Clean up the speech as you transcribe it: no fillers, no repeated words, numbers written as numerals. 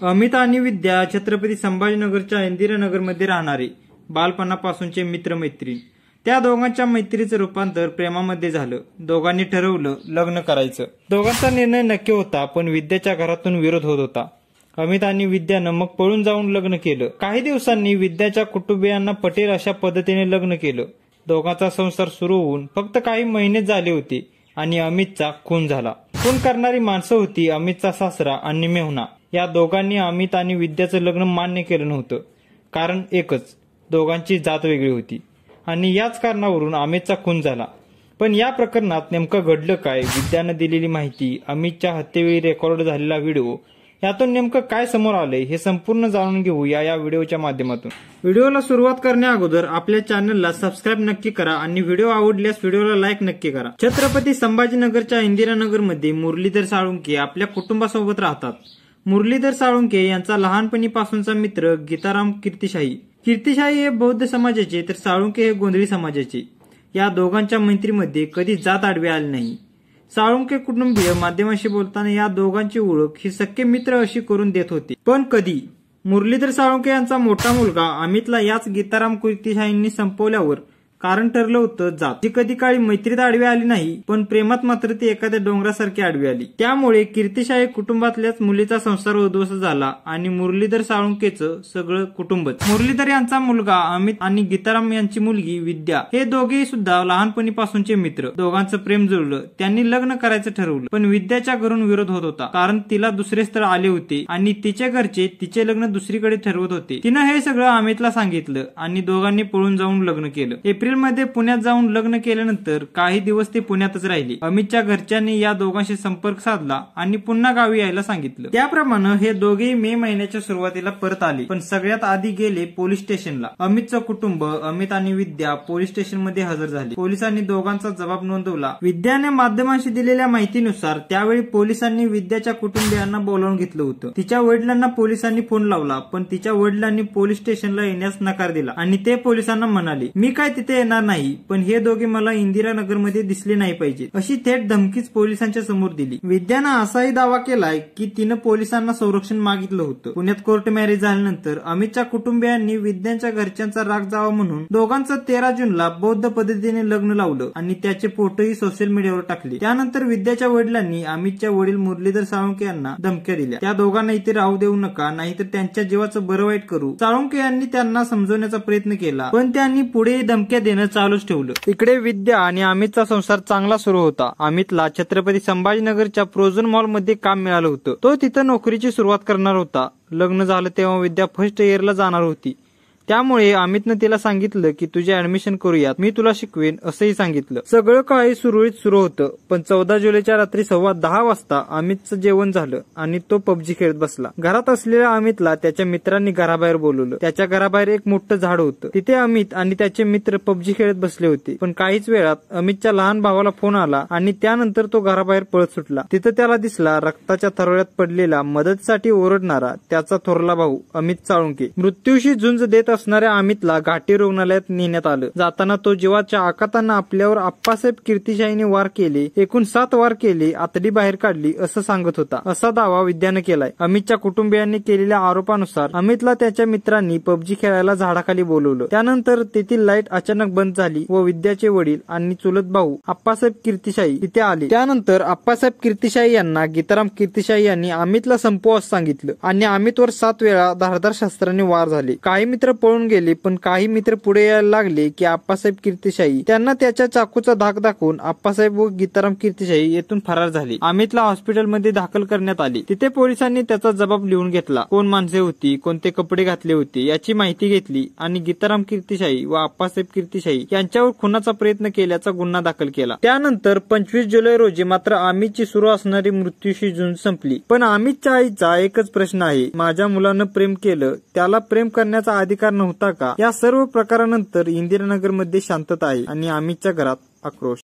अमित आणि विद्या छत्रपती संभाजीनगरच्या इंदिरानगरमध्ये राहणारे बालपणापासूनचे मित्रमैत्रीण। त्या दोघांच्या मैत्रीचं रूपांतर प्रेमामध्ये झालं। दोघांनी ठरवलं लग्न करायचं। दोघांचा निर्णय नक्की होता, पण विद्याच्या घरातून विरोध होत होता। अमित आणि विद्यानं मग पळून जाऊन लग्न केलं। काही दिवसांनी विद्याच्या कुटुंबियांना पटेल अशा पद्धतीने लग्न केलं। दोघांचा संसार सुरू होऊन फक्त काही महिने झाले होते आणि अमितचा खून झाला। खून करणारी माणसं होती अमितचा सासरा आणि मेहुणा। या दोघांनी अमित आणि विद्याचं लग्न मान्य केलं नव्हतं। कारण एकच, दोघांची जात वेगळी होती आणि याच कारणावरून अमितचा खून झाला। पण या प्रकरणात नेमकं घडलं काय, विद्यानं दिलेली माहिती, अमितच्या हत्येवेळी रेकॉर्ड झालेला व्हिडिओ, यातून नेमकं काय समोर आलंय हे संपूर्ण जाणून घेऊया या व्हिडिओच्या माध्यमातून। व्हिडिओला सुरुवात करण्या अगोदर आपल्या चॅनलला सबस्क्राईब नक्की करा आणि व्हिडिओ आवडल्यास व्हिडिओला लाईक नक्की करा। छत्रपती संभाजीनगरच्या इंदिरानगरमध्ये मुरलीधर साळुंखे आपल्या कुटुंबासोबत राहतात। मुरलीधर साळुंखे यांचा लहानपणीपासूनचा मित्र गीताराम कीर्तिशाही। कीर्तिशाही हे बौद्ध समाजाचे तर साळुंखे हे गोंधळी समाजाचे। या दोघांच्या मैत्रीमध्ये कधी जात आडवी आली नाही। साळुंखे कुटुंबीय माध्यमांशी बोलताना या दोघांची ओळख ही सख्खे मित्र अशी करून देत होते। पण कधी मुरलीधर साळुंखे यांचा मोठा मुलगा अमितला याच गीताराम कीर्तिशाहींनी संपवल्यावर कारण ठरलं होतं जात। जी कधी काळी मैत्रीत आडवी आली नाही, पण प्रेमात मात्र ती एखाद्या डोंगरासारखी आडवी आली। त्यामुळे कीर्तिशाही कुटुंबातल्याच मुलीचा संसार उद्ध्वस्त झाला आणि मुरलीधर साळुंखेचं सगळं कुटुंबच। मुरलीधर यांचा मुलगा अमित आणि गीताराम यांची मुलगी विद्या हे दोघेही सुद्धा लहानपणीपासूनचे मित्र। दोघांचं प्रेम जुळलं, त्यांनी लग्न करायचं ठरवलं। पण विद्याच्या घरून विरोध होत होता, कारण तिला दुसरे स्थळ आले होते आणि तिच्या घरचे तिचे लग्न दुसरीकडे ठरवत होते। तिनं हे सगळं अमितला सांगितलं आणि दोघांनी पळून जाऊन लग्न केलं। एप्रिलमध्ये पुण्यात जाऊन लग्न केल्यानंतर काही दिवस ते पुण्यातच राहिले। अमितच्या घरच्यांनी या दोघांशी संपर्क साधला आणि पुन्हा गावी यायला सांगितलं। त्याप्रमाणे हे दोघेही मे महिन्याच्या सुरुवातीला परत आले, पण सगळ्यात आधी गेले पोलीस स्टेशनला। अमितचं कुटुंब, अमित आणि विद्या पोलीस स्टेशनमध्ये हजर झाले। पोलिसांनी दोघांचा जबाब नोंदवला। विद्याने माध्यमांशी दिलेल्या माहितीनुसार त्यावेळी पोलिसांनी विद्याच्या कुटुंबियांना बोलावून घेतलं होतं। तिच्या वडिलांना पोलिसांनी फोन लावला, पण तिच्या वडिलांनी पोलीस स्टेशनला येण्यास नकार दिला आणि ते पोलिसांना म्हणाले, मी काय तिथे येणार नाही, पण हे दोघे मला इंदिरानगरमध्ये दिसले नाही पाहिजे, अशी थेट धमकीच पोलिसांच्या समोर दिली। विद्यानं असाही दावा केलाय की तिनं पोलिसांना संरक्षण मागितलं होतं। पुण्यात कोर्ट मॅरेज झाल्यानंतर अमितच्या कुटुंबियांनी विद्यांच्या घरच्यांचा राग जावा म्हणून दोघांचं 13 जूनला बौद्ध पद्धतीने लग्न लावलं आणि त्याचे फोटोही सोशल मीडियावर टाकले। त्यानंतर विद्याच्या वडिलांनी अमितच्या वडील मुरलीधर साळुंखे यांना धमक्या दिल्या, त्या दोघांना इथे राहू देऊ नका, नाहीतर त्यांच्या जीवाचं बरं वाईट करू। साळुंखे यांनी त्यांना समजवण्याचा प्रयत्न केला, पण त्यांनी पुढे धमक्या देणं चालूच ठेवलं। इकडे विद्या आणि अमितचा संसार चांगला सुरू होता। अमितला छत्रपती संभाजीनगरच्या प्रोझन मॉल मध्ये काम मिळालं होतं। तो तिथं नोकरीची सुरुवात करणार होता। लग्न झालं तेव्हा विद्या फर्स्ट इयरला जाणार होती। त्यामुळे अमितनं तिला सांगितलं की तुझे ऍडमिशन करूयात, मी तुला शिकवेन असंही सांगितलं। सगळं काही सुरळीत सुरू होतं, पण 14 जुलैच्या रात्री 10:15 वाजता अमितचं जेवण झालं आणि तो पबजी खेळत बसला। घरात असलेल्या अमितला त्याच्या मित्रांनी घराबाहेर बोलवलं। त्याच्या घराबाहेर एक मोठं झाड होतं, तिथे अमित आणि त्याचे मित्र पबजी खेळत बसले होते। पण काहीच वेळात अमितच्या लहान भावाला फोन आला आणि त्यानंतर तो घराबाहेर पळत सुटला। तिथं त्याला दिसला रक्ताच्या थरोळ्यात पडलेला, मदतीसाठी ओरडणारा त्याचा थोरला भाऊ अमित साळुंखे। मृत्यूशी झुंज देत असणाऱ्या अमितला घाटी रुग्णालयात नेण्यात आलं। जाताना तो जीवाच्या आकातानं आपल्यावर आप्पासाहेब कीर्तिशाहीने वार केले, एकूण 7 वार केले, आतडी बाहेर काढली असं सांगत होता, असा दावा विद्यानं केलाय। अमितच्या कुटुंबियांनी केलेल्या आरोपानुसार अमितला त्याच्या मित्रांनी पबजी खेळायला झाडाखाली बोलवलं। त्यानंतर तेथील लाईट अचानक बंद झाली व विद्याचे वडील आणि चुलत भाऊ आप्पासाहेब कीर्तिशाही तिथे आले। त्यानंतर आप्पासाहेब कीर्तिशाही यांना गीताराम कीर्तिशाही यांनी अमितला संपव असं सांगितलं आणि अमितवर 7 वेळा धारदार शस्त्राने वार झाले। काही मित्र पळून गेले, पण काही मित्र पुढे यायला लागले की आप्पासाहेब कीर्तिशाही त्यांना त्याच्या चाकूचा धाक दाखवून आप्पासाहेब व गीताराम कीर्तिशाही येथून फरार झाले। अमितला हॉस्पिटलमध्ये दाखल करण्यात आले। तिथे पोलिसांनी त्याचा जबाब लिहून घेतला। कोण माणसे होती, कोणते कपडे घातले होते याची माहिती घेतली आणि गीताराम कीर्तिशाही व आप्पासाहेब कीर्तिशाही यांच्यावर खुनाचा प्रयत्न केल्याचा गुन्हा दाखल केला। त्यानंतर 25 जुलै रोजी मात्र अमितची सुरू असणारी मृत्यूशी झुंज संपली। पण अमितच्या आईचा एकच प्रश्न आहे, माझ्या मुलानं प्रेम केलं, त्याला प्रेम करण्याचा अधिकार नव्हता का? या सर्व प्रकारानंतर इंदिरानगरमध्ये शांतता आहे आणि अमितच्या घरात आक्रोश।